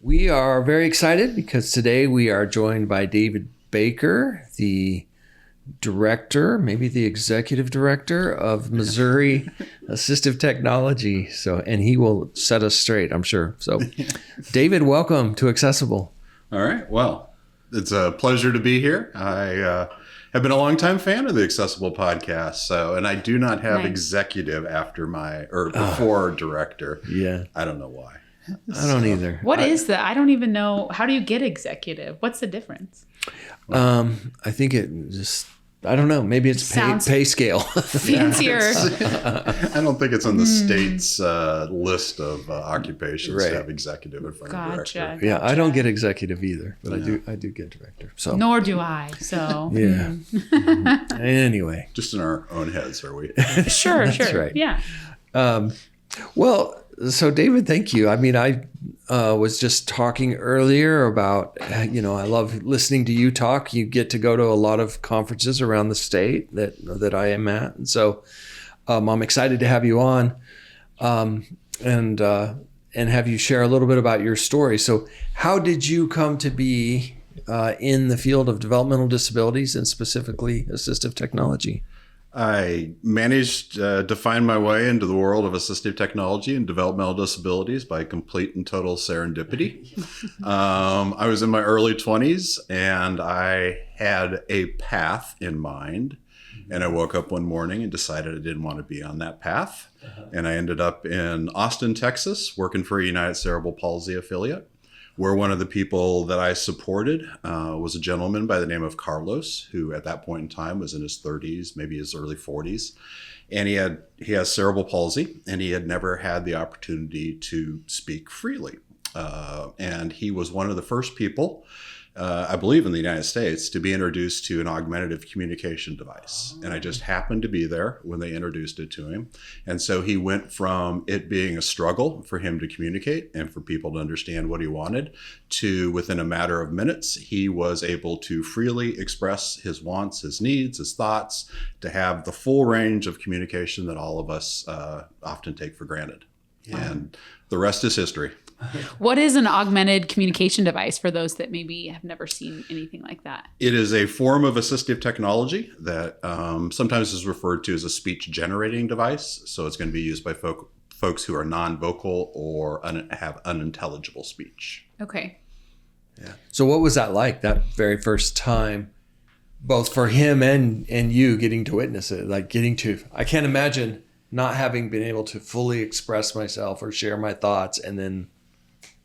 We are very excited because today we are joined by David Baker, the director, maybe the executive director of Missouri Assistive Technology. And he will set us straight, I'm sure. So, David, welcome to Accessible. All right. Well, it's a pleasure to be here. I have been a longtime fan of the Accessible podcast. And I do not have executive after before director. Yeah. I don't know why. I don't either. What is that? I don't even know. How do you get executive? What's the difference? I think it just, I don't know. Maybe it's pay scale. Fancier. I don't think it's on the state's list of occupations to have executive in front of director. Yeah, I don't get executive either, but I do get director. So nor do I. So yeah. Anyway, just in our own heads, are we? Sure. That's right. Yeah. Well, so David, thank you. I mean, I was just talking earlier about, I love listening to you talk. You get to go to a lot of conferences around the state that I am at. And so I'm excited to have you on and have you share a little bit about your story. So how did you come to be in the field of developmental disabilities and specifically assistive technology? I managed to find my way into the world of assistive technology and developmental disabilities by complete and total serendipity. I was in my early 20s and I had a path in mind. And I woke up one morning and decided I didn't want to be on that path. And I ended up in Austin, Texas, working for a United Cerebral Palsy affiliate, where one of the people that I supported was a gentleman by the name of Carlos, who at that point in time was in his 30s, maybe his early 40s. And he has cerebral palsy, and he had never had the opportunity to speak freely. And he was one of the first people, I believe in the United States, to be introduced to an augmentative communication device. And I just happened to be there when they introduced it to him. And so he went from it being a struggle for him to communicate and for people to understand what he wanted to within a matter of minutes, he was able to freely express his wants, his needs, his thoughts, to have the full range of communication that all of us often take for granted. And the rest is history. What is an augmented communication device for those that maybe have never seen anything like that? It is a form of assistive technology that sometimes is referred to as a speech generating device. So it's going to be used by folks who are non-vocal or have unintelligible speech. Okay. Yeah. So what was that like, that very first time, both for him and you getting to witness it? I can't imagine not having been able to fully express myself or share my thoughts and then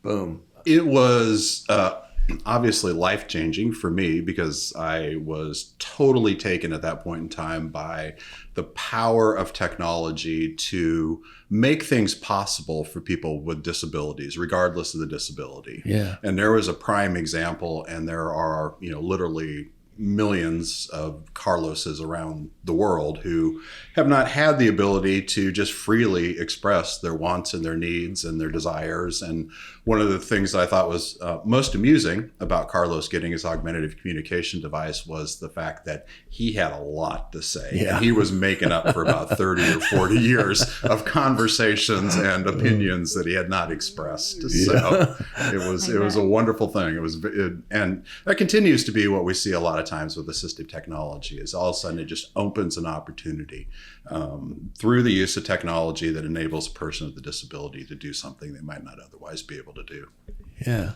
boom. It was obviously life-changing for me because I was totally taken at that point in time by the power of technology to make things possible for people with disabilities, regardless of the disability. Yeah. And there was a prime example, and there are, literally millions of Carloses around the world who have not had the ability to just freely express their wants and their needs and their desires. And one of the things I thought was most amusing about Carlos getting his augmentative communication device was the fact that he had a lot to say. Yeah. And he was making up for about 30 or 40 years of conversations and opinions that he had not expressed. So it was a wonderful thing. And that continues to be what we see a lot of times with assistive technology, is all of a sudden it just opens an opportunity through the use of technology that enables a person with a disability to do something they might not otherwise be able to do. Yeah.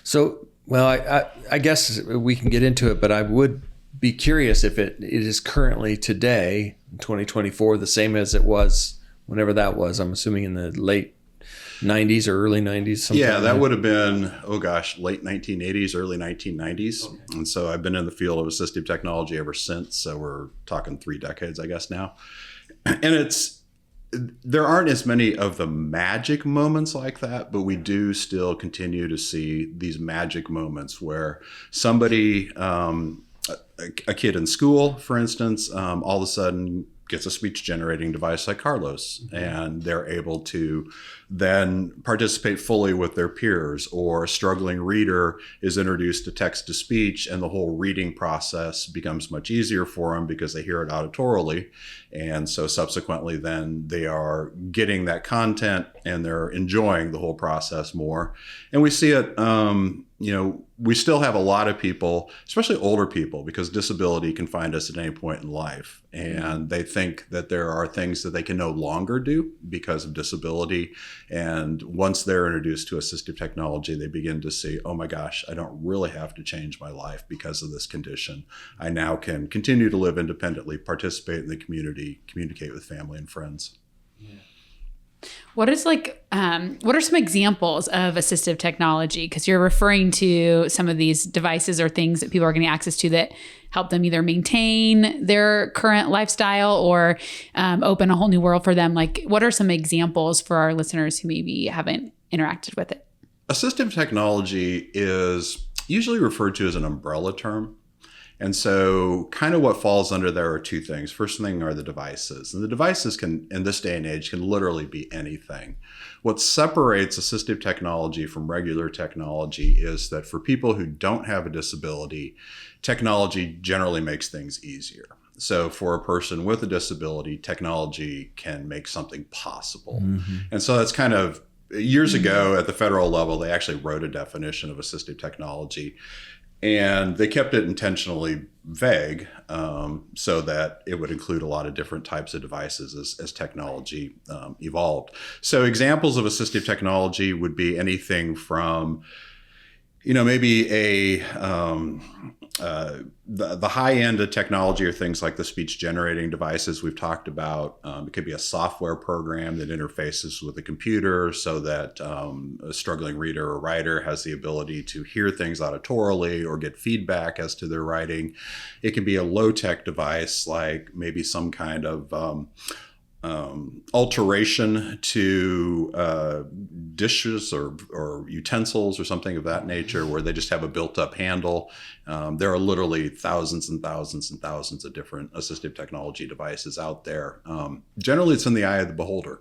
So, well, I guess we can get into it, but I would be curious if it is currently today, 2024, the same as it was whenever that was. I'm assuming in the late 90s or early 90s. Yeah, that would have been, late 1980s, early 1990s. Okay. And so I've been in the field of assistive technology ever since. So we're talking 3 decades, I guess now. And there aren't as many of the magic moments like that, but we do still continue to see these magic moments where somebody, a kid in school, for instance, all of a sudden gets a speech generating device like Carlos, and they're able to then participate fully with their peers, or a struggling reader is introduced to text to speech and the whole reading process becomes much easier for them because they hear it auditorily. And so subsequently then they are getting that content and they're enjoying the whole process more. And we see it, we still have a lot of people, especially older people, because disability can find us at any point in life. And they think that there are things that they can no longer do because of disability. And once they're introduced to assistive technology, they begin to see, oh my gosh, I don't really have to change my life because of this condition. I now can continue to live independently, participate in the community, communicate with family and friends. Yeah. What are some examples of assistive technology? Because you're referring to some of these devices or things that people are getting access to that help them either maintain their current lifestyle or open a whole new world for them. Like, what are some examples for our listeners who maybe haven't interacted with it? Assistive technology is usually referred to as an umbrella term. And so kind of what falls under there are two things. First thing are the devices. And the devices can, in this day and age, can literally be anything. What separates assistive technology from regular technology is that for people who don't have a disability, technology generally makes things easier. So for a person with a disability, technology can make something possible. Mm-hmm. And so that's kind of, years ago at the federal level, they actually wrote a definition of assistive technology. And they kept it intentionally vague so that it would include a lot of different types of devices as technology evolved. So examples of assistive technology would be anything from, maybe the high end of technology are things like the speech generating devices we've talked about. It could be a software program that interfaces with a computer so that a struggling reader or writer has the ability to hear things auditorily or get feedback as to their writing. It can be a low tech device like maybe some kind of alteration to dishes or utensils or something of that nature where they just have a built-up handle. There are literally thousands and thousands and thousands of different assistive technology devices out there. Generally, it's in the eye of the beholder.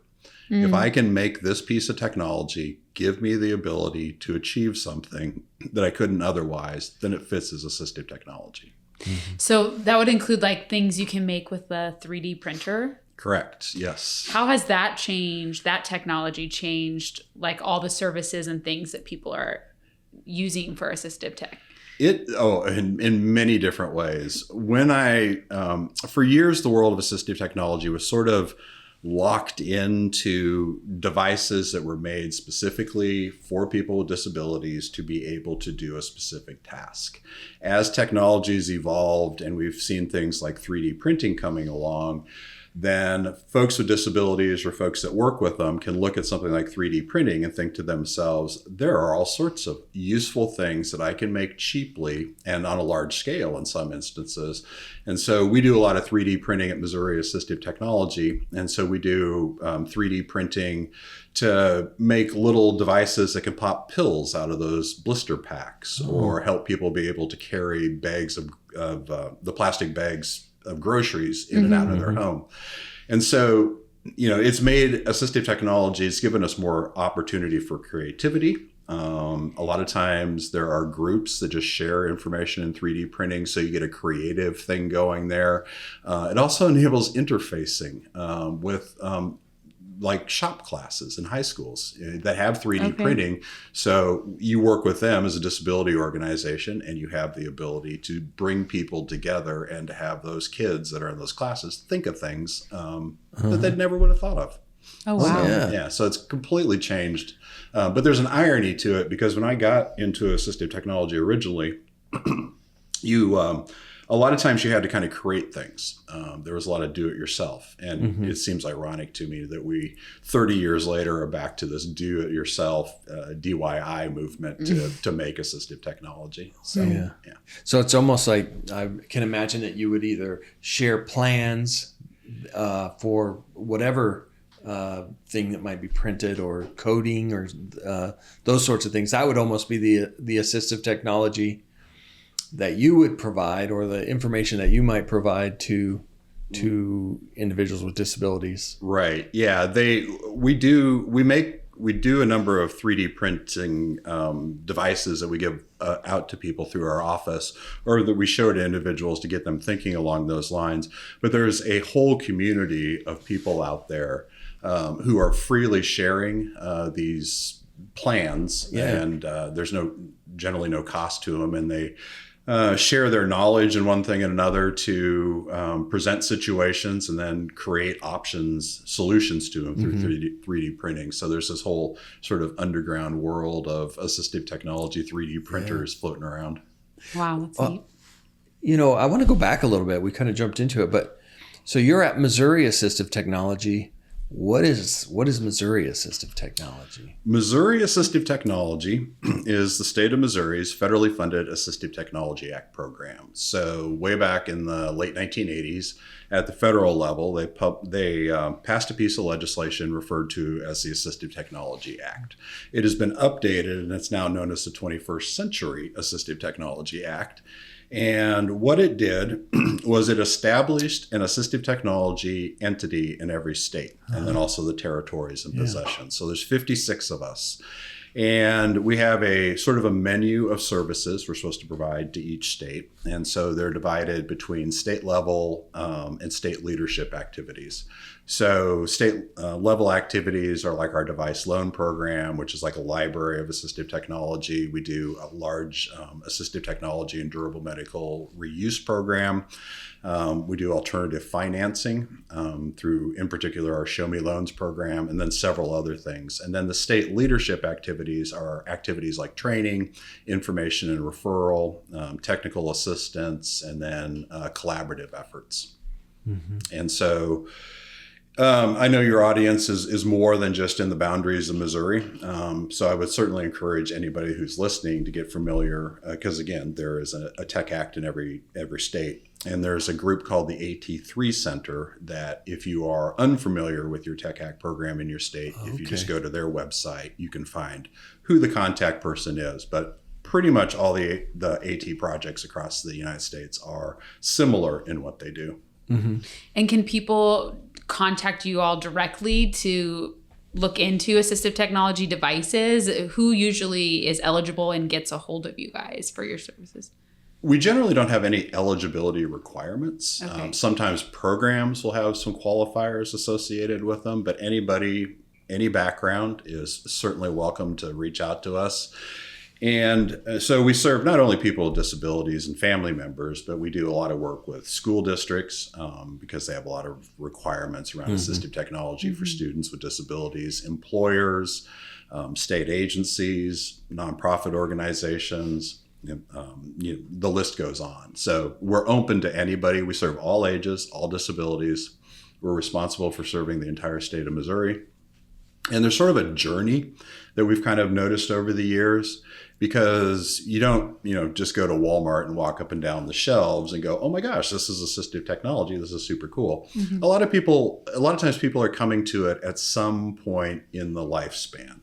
Mm. If I can make this piece of technology give me the ability to achieve something that I couldn't otherwise, then it fits as assistive technology. Mm-hmm. So that would include like things you can make with a 3D printer? Correct. Yes. How has that changed, that technology changed, like all the services and things that people are using for assistive tech? In many different ways. When for years, the world of assistive technology was sort of locked into devices that were made specifically for people with disabilities to be able to do a specific task. As technologies evolved and we've seen things like 3D printing coming along, then folks with disabilities or folks that work with them can look at something like 3D printing and think to themselves, there are all sorts of useful things that I can make cheaply and on a large scale in some instances. And so we do a lot of 3D printing at Missouri Assistive Technology. And so we do 3D printing to make little devices that can pop pills out of those blister packs or help people be able to carry bags of the plastic bags of groceries in and out of their home. And so, it's made assistive technology, it's given us more opportunity for creativity. A lot of times there are groups that just share information in 3D printing, so you get a creative thing going there. It also enables interfacing with like shop classes in high schools that have 3D printing. So you work with them as a disability organization and you have the ability to bring people together and to have those kids that are in those classes think of things that they never would have thought of. Oh, wow. So, so it's completely changed. But there's an irony to it because when I got into assistive technology originally, a lot of times you had to kind of create things. There was a lot of do-it-yourself. And it seems ironic to me that we, 30 years later, are back to this do-it-yourself, DIY movement to make assistive technology. So, So it's almost like I can imagine that you would either share plans for whatever thing that might be printed or coding or those sorts of things. That would almost be the assistive technology that you would provide or the information that you might provide to individuals with disabilities. Right. Yeah. We make we do a number of 3D printing devices that we give out to people through our office, or that we show to individuals to get them thinking along those lines. But there's a whole community of people out there who are freely sharing these plans, and there's generally no cost to them, and they share their knowledge in one thing and another to present situations and then create solutions to them through 3D printing. So there's this whole sort of underground world of assistive technology, 3D printers floating around. Wow, that's neat. You know, I want to go back a little bit. We kind of jumped into it, but so you're at Missouri Assistive Technology. What is Missouri Assistive Technology? Missouri Assistive Technology is the state of Missouri's federally funded Assistive Technology Act program. So way back in the late 1980s, at the federal level, they passed a piece of legislation referred to as the Assistive Technology Act. It has been updated, and it's now known as the 21st Century Assistive Technology Act. And what it did was it established an assistive technology entity in every state, and then also the territories and possessions. So there's 56 of us. And we have a sort of a menu of services we're supposed to provide to each state. And so they're divided between state level and state leadership activities. So state level activities are like our device loan program, which is like a library of assistive technology. We do a large assistive technology and durable medical reuse program. We do alternative financing through, in particular, our Show Me Loans program, and then several other things. And then the state leadership activities are activities like training, information and referral, technical assistance, and then collaborative efforts. And so I know your audience is more than just in the boundaries of Missouri. So I would certainly encourage anybody who's listening to get familiar, because again, there is a tech act in every state. And there's a group called the AT3 Center that if you are unfamiliar with your tech act program in your state, if you just go to their website, you can find who the contact person is. But pretty much all the AT projects across the United States are similar in what they do. And can people contact you all directly to look into assistive technology devices? Who usually is eligible and gets a hold of you guys for your services? We generally don't have any eligibility requirements. Sometimes programs will have some qualifiers associated with them, but anybody, any background is certainly welcome to reach out to us. And so we serve not only people with disabilities and family members, but we do a lot of work with school districts because they have a lot of requirements around assistive technology for students with disabilities, employers, state agencies, nonprofit organizations. The list goes on. So we're open to anybody. We serve all ages, all disabilities. We're responsible for serving the entire state of Missouri. And there's sort of a journey that we've kind of noticed over the years, because you don't, just go to Walmart and walk up and down the shelves and go, oh my gosh, this is assistive technology. This is super cool. A lot of times people are coming to it at some point in the lifespan.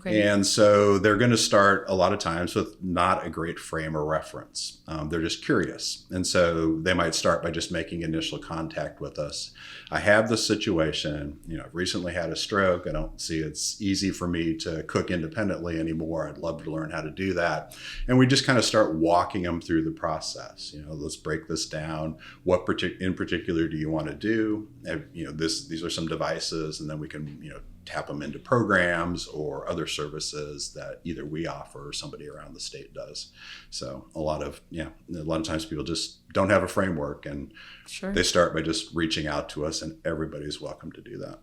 And so they're going to start a lot of times with not a great frame of reference. They're just curious. And so they might start by just making initial contact with us. I have this situation, I've recently had a stroke. I don't see it's easy for me to cook independently anymore. I'd love to learn how to do that. And we just kind of start walking them through the process. Let's break this down. What in particular do you want to do? These are some devices, and then we can, tap them into programs or other services that either we offer or somebody around the state does. So a lot of times people just don't have a framework, and they start by just reaching out to us, and everybody's welcome to do that.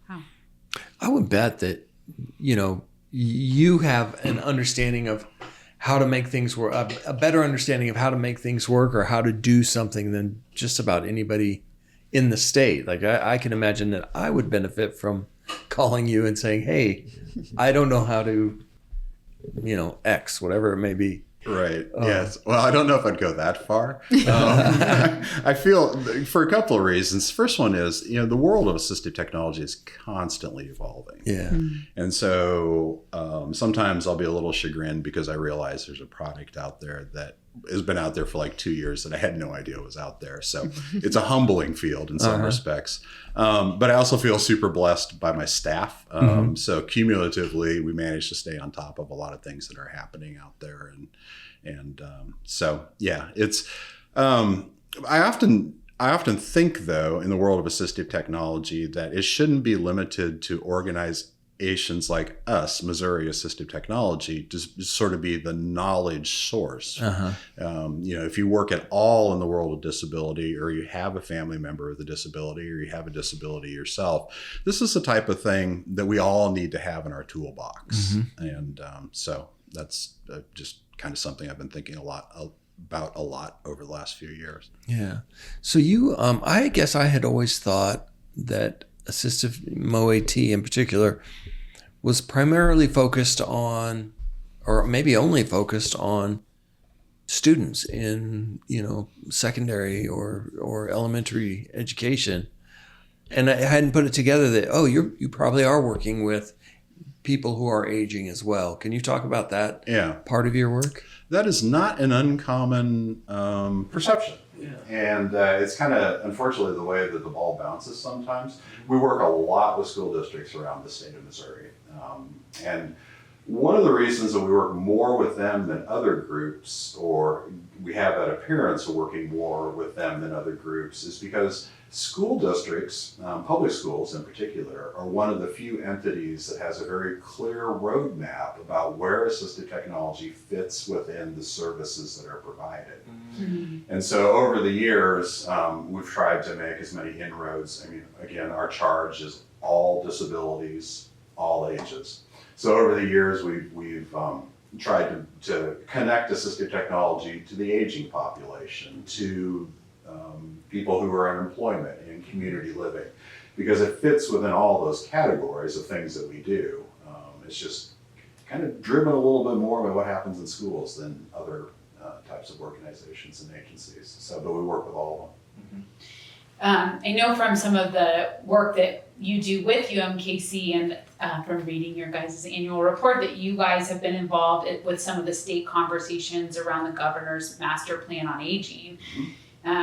Wow. I would bet that, you have an understanding of how to make things work, a better understanding of how to make things work or how to do something than just about anybody in the state. Like I can imagine that I would benefit from calling you and saying, hey, I don't know how to, X, whatever it may be. Right. Yes. Well, I don't know if I'd go that far. I feel for a couple of reasons. First one is, the world of assistive technology is constantly evolving. And so sometimes I'll be a little chagrined because I realize there's a product out there that has been out there for like 2 years that I had no idea was out there. So it's a humbling field in some respects. But I also feel super blessed by my staff. So cumulatively, we managed to stay on top of a lot of things that are happening out there. And so, yeah, it's, I often think, though, in the world of assistive technology, that it shouldn't be limited to organizations like us, Missouri Assistive Technology, to sort of be the knowledge source. If you work at all in the world of disability, or you have a family member with a disability, or you have a disability yourself, this is the type of thing that we all need to have in our toolbox. And so that's just kind of something I've been thinking about a lot over the last few years. Yeah. So you, I guess I had always thought that assistive MOAT in particular was primarily focused on, or maybe only focused on, students in, secondary or elementary education. And I hadn't put it together that, you probably are working with people who are aging as well. Can you talk about that part of your work? That is not an uncommon perception. Yeah. And it's kind of, unfortunately, the way that the ball bounces sometimes. We work a lot with school districts around the state of Missouri. And one of the reasons that we work more with them than other groups, or we have that appearance of working more with them than other groups, is because school districts, public schools in particular, are one of the few entities that has a very clear roadmap about where assistive technology fits within the services that are provided. And so over the years, we've tried to make as many inroads. I mean, again, our charge is all disabilities, all ages. So over the years, we've tried to connect assistive technology to the aging population, to people who are in employment and community living, because it fits within all those categories of things that we do. It's just kind of driven a little bit more by what happens in schools than other types of organizations and agencies. So, but we work with all of them. I know from some of the work that you do with UMKC and from reading your guys' annual report that you guys have been involved with some of the state conversations around the governor's master plan on aging.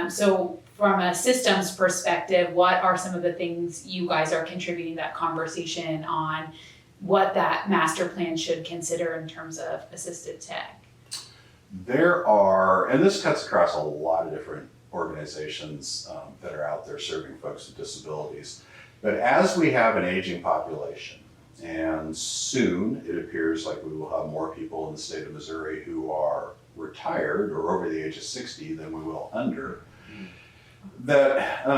So from a systems perspective, what are some of the things you guys are contributing that conversation on what that master plan should consider in terms of assistive tech? There are, and this cuts across a lot of different organizations that are out there serving folks with disabilities. But as we have an aging population, and soon it appears like we will have more people in the state of Missouri who are retired or over the age of 60 than we will under, that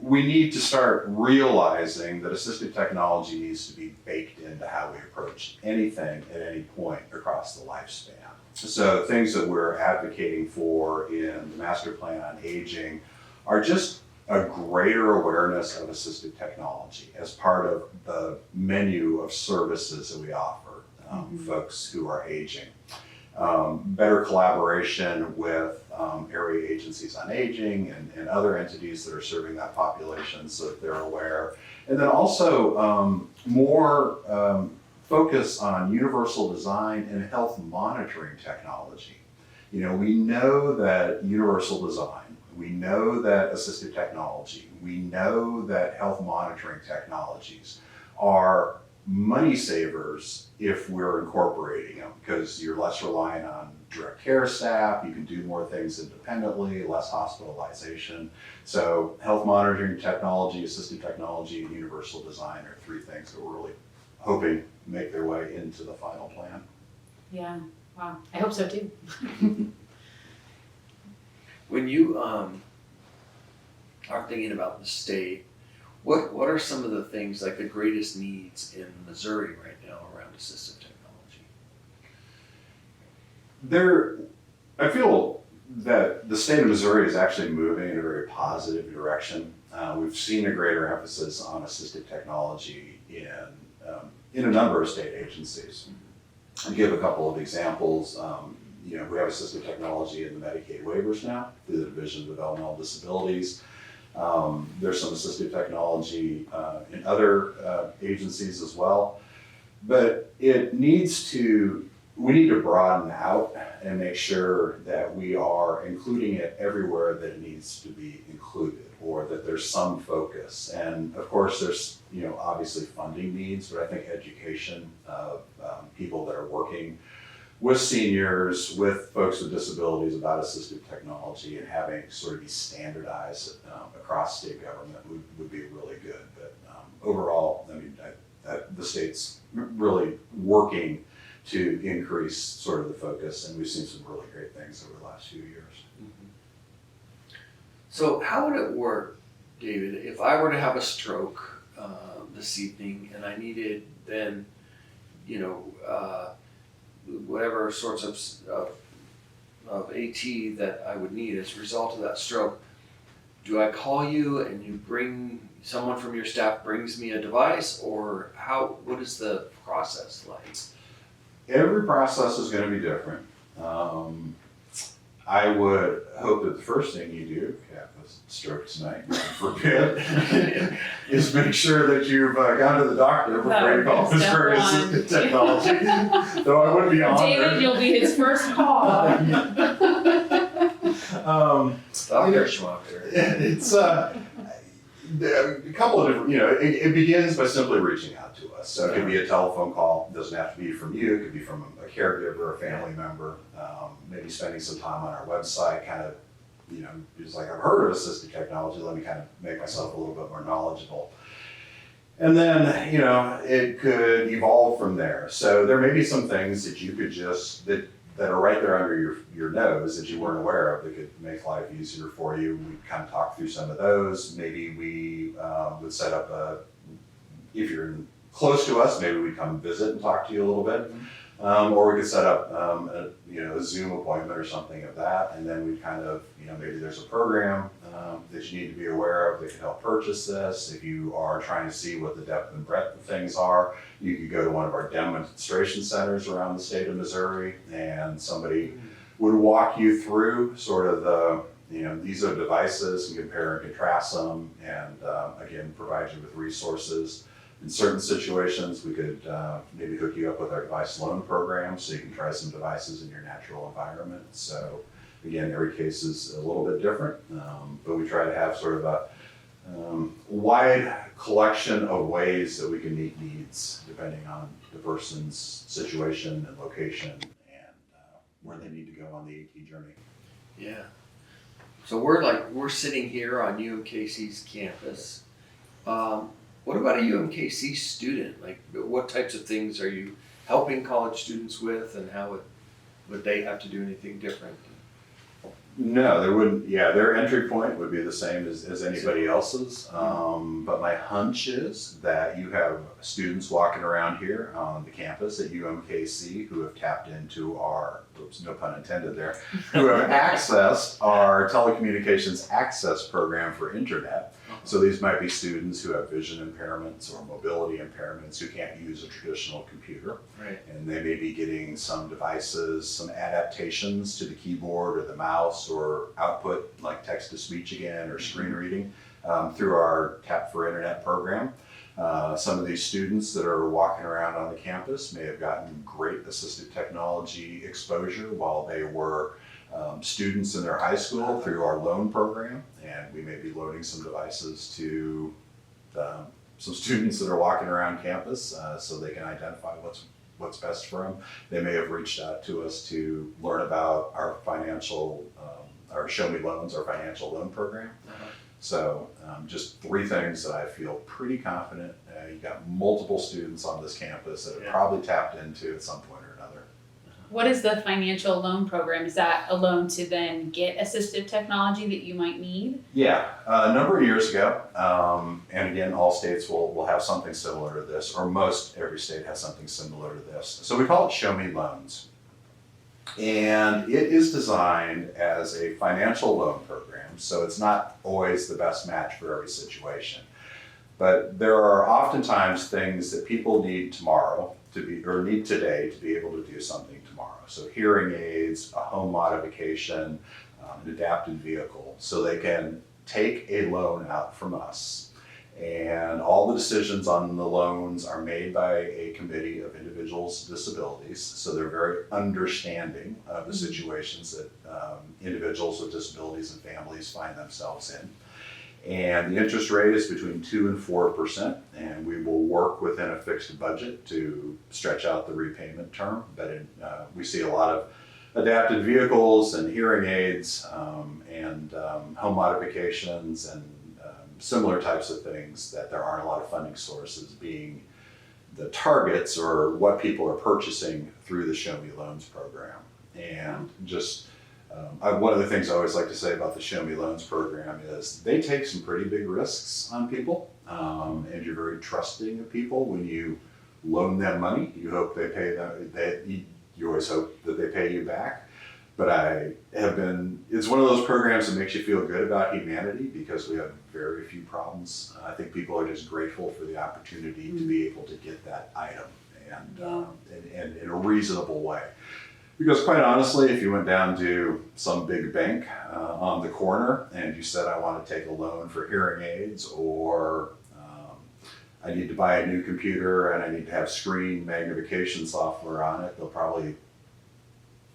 we need to start realizing that assistive technology needs to be baked into how we approach anything at any point across the lifespan. So things that we're advocating for in the master plan on aging are just a greater awareness of assistive technology as part of the menu of services that we offer folks who are aging. Better collaboration with area agencies on aging and other entities that are serving that population so that they're aware. And then also more focus on universal design and health monitoring technology. We know that universal design, we know that assistive technology, we know that health monitoring technologies are money savers if we're incorporating them, because you're less reliant on direct care staff, you can do more things independently, less hospitalization. So health monitoring technology, assistive technology, and universal design are three things that we're really hoping make their way into the final plan. Yeah, wow, I hope so too. When you are thinking about the state, what are some of the things, like the greatest needs in Missouri right now around assistive technology? I feel that the state of Missouri is actually moving in a very positive direction. We've seen a greater emphasis on assistive technology in a number of state agencies. I'll give a couple of examples. We have assistive technology in the Medicaid waivers now through the Division of Developmental Disabilities. There's some assistive technology in other agencies as well. But it needs to, we need to broaden out and make sure that we are including it everywhere that it needs to be included, or that there's some focus. And of course, there's, obviously funding needs, but I think education of people that are working with seniors, with folks with disabilities about assistive technology, and having sort of be standardized across state government would be really good. But overall, I mean, the state's really working to increase sort of the focus, and we've seen some really great things over the last few years. So how would it work, David, if I were to have a stroke this evening and I needed then, whatever sorts of AT that I would need as a result of that stroke, do I call you and you bring someone from your staff brings me a device, or what is the process like? Every process is going to be different. I would hope that the first thing you do, if you have a stroke tonight, God forbid, is make sure that you've gone to the doctor before you call this for assistive technology. Though I would be honored. David, you'll be his first call. Dr. Schmucker. It's a couple of different, it begins by simply reaching out to us. So it could be a telephone call. It doesn't have to be from you. It could be from a caregiver, a family member, maybe spending some time on our website, kind of, just like, I've heard of assistive technology. Let me kind of make myself a little bit more knowledgeable. And then, it could evolve from there. So there may be some things that you could just, that are right there under your nose that you weren't aware of that could make life easier for you. We kind of talk through some of those. Maybe we would set up if you're close to us, maybe we'd come visit and talk to you a little bit. Or we could set up a Zoom appointment or something of that, and then we kind of, maybe there's a program that you need to be aware of that can help purchase this. If you are trying to see what the depth and breadth of things are, you could go to one of our demonstration centers around the state of Missouri, and somebody would walk you through sort of the, these are devices, and compare and contrast them, and again, provide you with resources. In certain situations, we could maybe hook you up with our device loan program so you can try some devices in your natural environment. So again, every case is a little bit different, but we try to have sort of a wide collection of ways that we can meet needs depending on the person's situation and location and where they need to go on the AT journey. Yeah. So we're sitting here on UMKC's campus. What about a UMKC student? Like, what types of things are you helping college students with, and how would they have to do anything different? No, there wouldn't. Yeah, their entry point would be the same as anybody else's. But my hunch is that you have students walking around here on the campus at UMKC who have tapped into our, oops, no pun intended there, who have accessed our telecommunications access program for internet. So these might be students who have vision impairments or mobility impairments who can't use a traditional computer. Right. And they may be getting some devices, some adaptations to the keyboard or the mouse or output like text-to-speech again or screen reading through our Tap for Internet program. Some of these students that are walking around on the campus may have gotten great assistive technology exposure while they were students in their high school through our loan program, and we may be loaning some devices to some students that are walking around campus so they can identify what's best for them. They may have reached out to us to learn about our financial, our Show Me Loans, our financial loan program. So just three things that I feel pretty confident. You got multiple students on this campus that have probably tapped into at some point or another. What is the financial loan program? Is that a loan to then get assistive technology that you might need? Yeah, a number of years ago, and again, all states will have something similar to this, or every state has something similar to this. So we call it Show Me Loans. And it is designed as a financial loan program, so it's not always the best match for every situation. But there are oftentimes things that people need tomorrow need today to be able to do something tomorrow. So hearing aids, a home modification, an adapted vehicle, so they can take a loan out from us And all the decisions on the loans are made by a committee of individuals with disabilities. So they're very understanding of the situations that individuals with disabilities and families find themselves in. And the interest rate is between 2 and 4%, and we will work within a fixed budget to stretch out the repayment term. But we see a lot of adapted vehicles and hearing aids and home modifications and similar types of things that there aren't a lot of funding sources being the targets or what people are purchasing through the Show Me Loans program. And just one of the things I always like to say about the Show Me Loans program is they take some pretty big risks on people, and you're very trusting of people when you loan them money. You hope they pay them. You always hope that they pay you back. But it's one of those programs that makes you feel good about humanity because we have very few problems. I think people are just grateful for the opportunity to be able to get that item and in a reasonable way. Because quite honestly, if you went down to some big bank on the corner and you said, I want to take a loan for hearing aids, or I need to buy a new computer and I need to have screen magnification software on it, they'll probably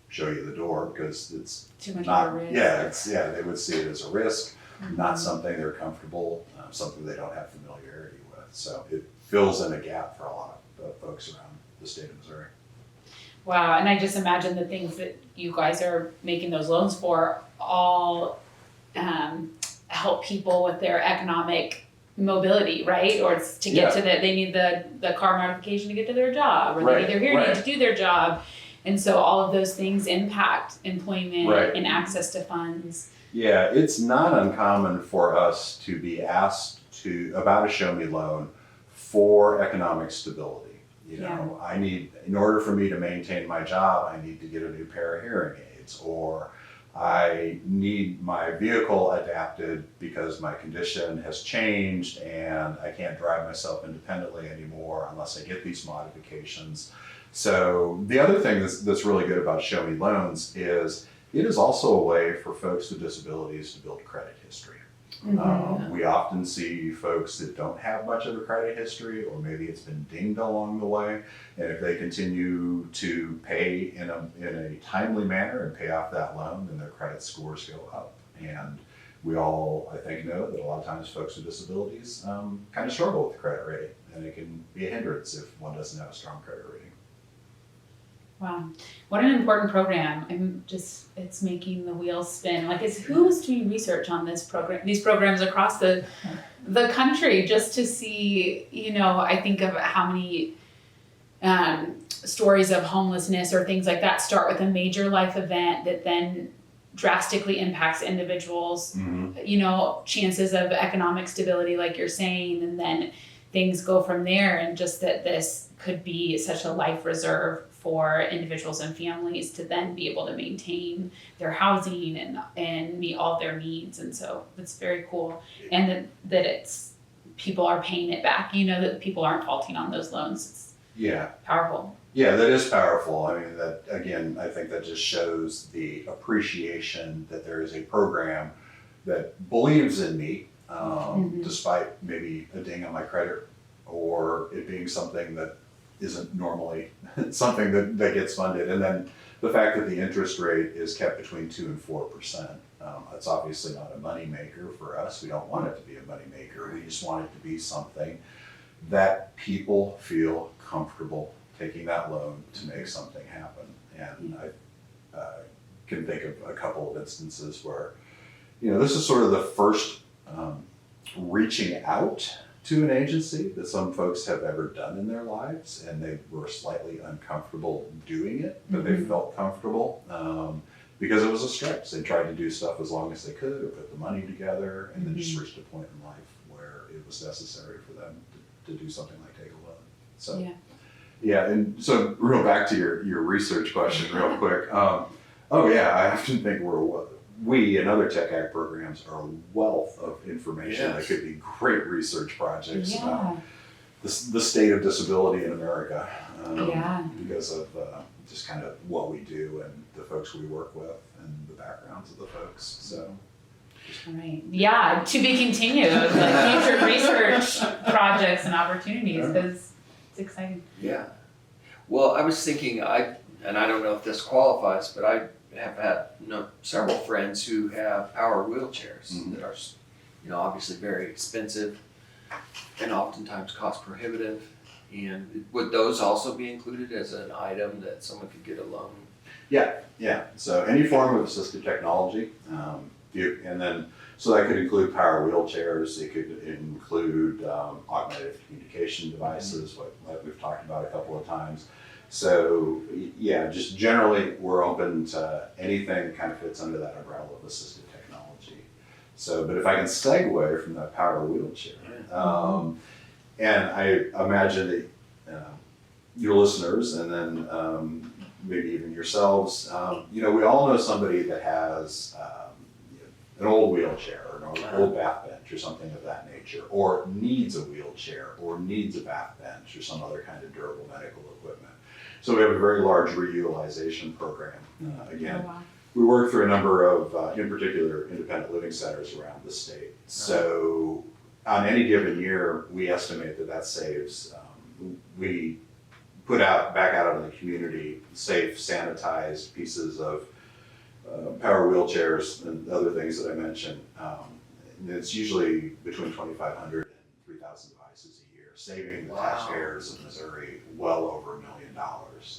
show you the door because it's too much not, of a risk. they would see it as a risk, not something they're comfortable, something they don't have familiarity with. So it fills in a gap for a lot of folks around the state of Missouri. Wow, and I just imagine the things that you guys are making those loans for all help people with their economic mobility, right? Or it's to get to they need the car modification to get to their job, or they need their hearing aid to do their job. And so all of those things impact employment and access to funds. Yeah, it's not uncommon for us to be asked about a Show Me loan for economic stability. You know, in order for me to maintain my job, I need to get a new pair of hearing aids, or I need my vehicle adapted because my condition has changed and I can't drive myself independently anymore unless I get these modifications. So the other thing that's really good about Show Me Loans is it is also a way for folks with disabilities to build credit history. We often see folks that don't have much of a credit history, or maybe it's been dinged along the way, and if they continue to pay in a timely manner and pay off that loan, then their credit scores go up. And we all, I think, know that a lot of times folks with disabilities kind of struggle with the credit rating, and it can be a hindrance if one doesn't have a strong credit rating. Wow, what an important program. It's making the wheels spin. Like, who's doing research on these programs across the country, just to see, I think of how many stories of homelessness or things like that start with a major life event that then drastically impacts individuals, chances of economic stability, like you're saying, and then things go from there. And just that this could be such a life reserve for individuals and families to then be able to maintain their housing and meet all their needs. And so it's very cool. And that it's people are paying it back, that people aren't faulting on those loans. It's powerful. Yeah, that is powerful. I mean, that again, I think that just shows the appreciation that there is a program that believes in me, despite maybe a ding on my credit, or it being something that isn't normally something that gets funded. And then the fact that the interest rate is kept between 2 and 4%. It's obviously not a money maker for us. We don't want it to be a money maker. We just want it to be something that people feel comfortable taking that loan to make something happen. And I can think of a couple of instances where, this is sort of the first reaching out to an agency that some folks have ever done in their lives, and they were slightly uncomfortable doing it, but they felt comfortable because it was a stretch. They tried to do stuff as long as they could, or put the money together, and then just reached a point in life where it was necessary for them to do something like take a loan. So and so real back to your research question real quick. I often think we and other Tech Act programs are a wealth of information that could be great research projects about the state of disability in America, because of just kind of what we do and the folks we work with and the backgrounds of the folks. So, All right. Yeah, to be continued, like future research projects and opportunities, because it's exciting. Yeah. Well, I was thinking, and I don't know if this qualifies, but I have had several friends who have power wheelchairs that are, obviously very expensive and oftentimes cost prohibitive. And would those also be included as an item that someone could get a loan? Yeah. So any form of assistive technology, and then so that could include power wheelchairs. It could include augmented communication devices, like we've talked about a couple of times. So yeah, just generally we're open to anything that kind of fits under that umbrella of assistive technology. So, but if I can segue from that power wheelchair, and I imagine that your listeners, and then maybe even yourselves, we all know somebody that has an old wheelchair or an old bath bench or something of that nature, or needs a wheelchair or needs a bath bench or some other kind of durable medical equipment. So we have a very large reutilization program. Again, we work through a number of, in particular, independent living centers around the state. So on any given year, we estimate that saves, we put back out into the community, safe, sanitized pieces of power wheelchairs and other things that I mentioned. And it's usually between 2,500 and 3,000 devices a year, saving the taxpayers of Missouri well over $1 million.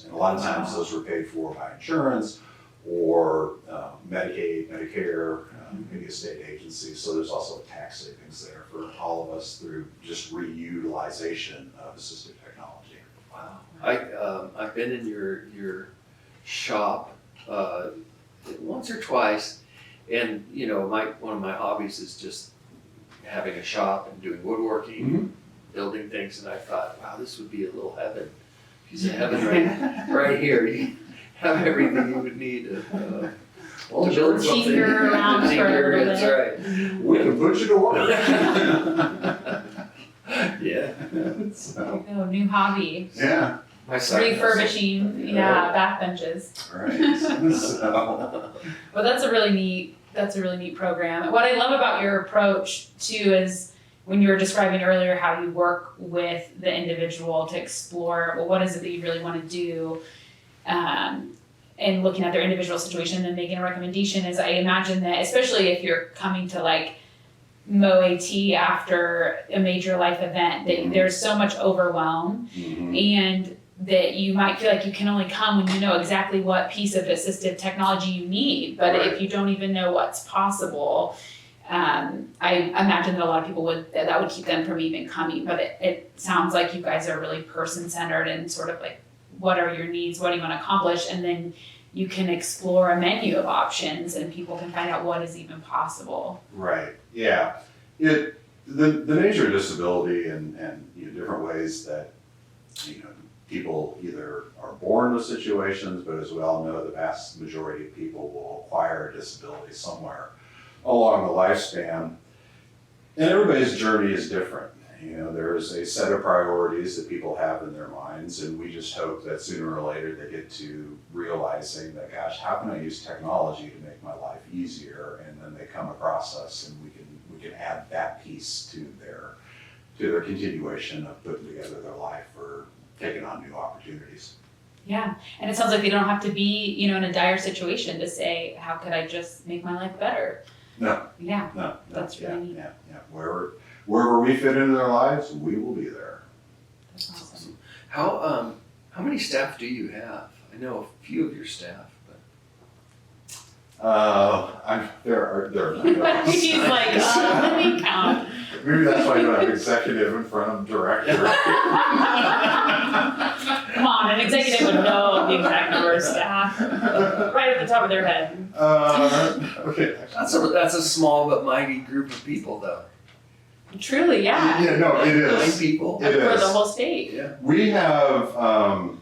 And a lot of times those were paid for by insurance or Medicaid, Medicare, maybe a state agency. So there's also tax savings there for all of us through just reutilization of assistive technology. Wow. I've been in your shop once or twice, and one of my hobbies is just having a shop and doing woodworking, building things, and I thought, wow, this would be a little heaven. Piece of heaven right here. You have everything you would need to build something. Tinker around for a little That's bit. right. We can put you to work. Yeah. So, Oh, new hobby. yeah. My son has Refurbishing, bath benches. Right. So, Well, that's a really neat program. What I love about your approach too is when you were describing earlier how you work with the individual to explore, well, what is it that you really want to do, and looking at their individual situation and making a recommendation. Is I imagine that especially if you're coming to like mow AT after a major life event, that there's so much overwhelm, and that you might feel like you can only come when you know exactly what piece of assistive technology you need. But if you don't even know what's possible, I imagine that a lot of people that would keep them from even coming. But it sounds like you guys are really person-centered and sort of like, what are your needs? What do you want to accomplish? And then you can explore a menu of options and people can find out what is even possible. right. Yeah. The nature of disability and different ways that people either are born with situations, but as we all know, the vast majority of people will acquire a disability somewhere along the lifespan. And everybody's journey is different. There's a set of priorities that people have in their minds, and we just hope that sooner or later they get to realizing that, gosh, how can I use technology to make my life easier? And then they come across us, and we can add that piece to their continuation of putting together their life or taking on new opportunities. Yeah, and it sounds like they don't have to be, in a dire situation to say, how could I just make my life better? No. Yeah, No. that's really neat. Yeah. Wherever we fit into their lives, we will be there. That's awesome. How many staff do you have? I know a few of your staff, but There are not. He's like, let me count. Maybe that's why you don't have executive in front of director. Come on, an executive would know the exact number of staff right at the top of their head. Okay. that's a small but mighty group of people, though. Truly, yeah. Yeah, no, it 9 is. people. It For is. the whole state. Yeah. We have a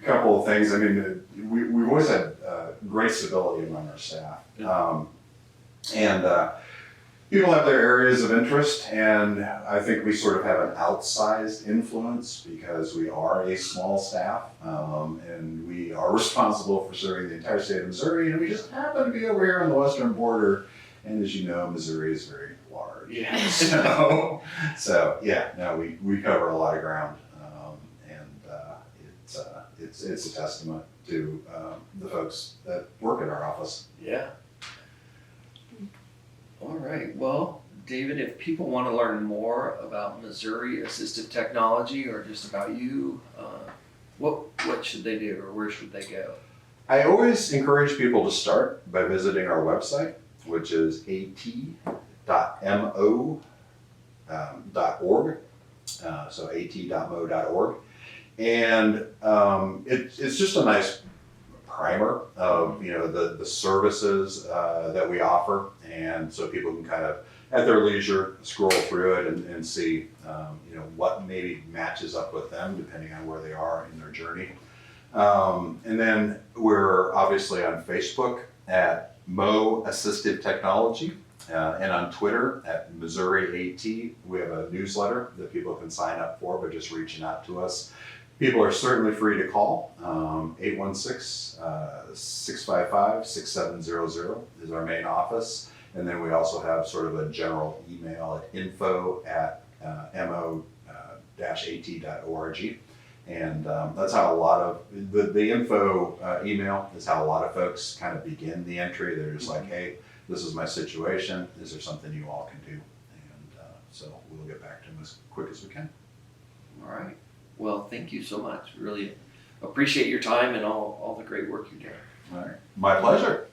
couple of things. I mean, we've always had great stability among our staff. And people have their areas of interest, and I think we sort of have an outsized influence because we are a small staff, and we are responsible for serving the entire state of Missouri, and we just happen to be over here on the western border And as you know, Missouri is very large. Yeah. So yeah, no, we cover a lot of ground, it's a testament to the folks that work at our office. Yeah. All right. Well, David, if people want to learn more about Missouri Assistive Technology or just about you, what should they do or where should they go? I always encourage people to start by visiting our website, which is at.mo.org, so at.mo.org. And it's just a nice primer of the services that we offer, and so people can kind of at their leisure scroll through it and see what maybe matches up with them depending on where they are in their journey. And then we're obviously on Facebook at Mo Assistive Technology, and on Twitter at Missouri AT. We have a newsletter that people can sign up for by just reaching out to us. People are certainly free to call. 816-655-6700 is our main office. And then we also have sort of a general email at info@mo-at.org. And that's how a lot of the info email is how a lot of folks kind of begin the entry. They're just like, hey, this is my situation. Is there something you all can do? And so we'll get back to them as quick as we can. All right. Well, thank you so much. Really appreciate your time and all the great work you're doing. All right. My pleasure.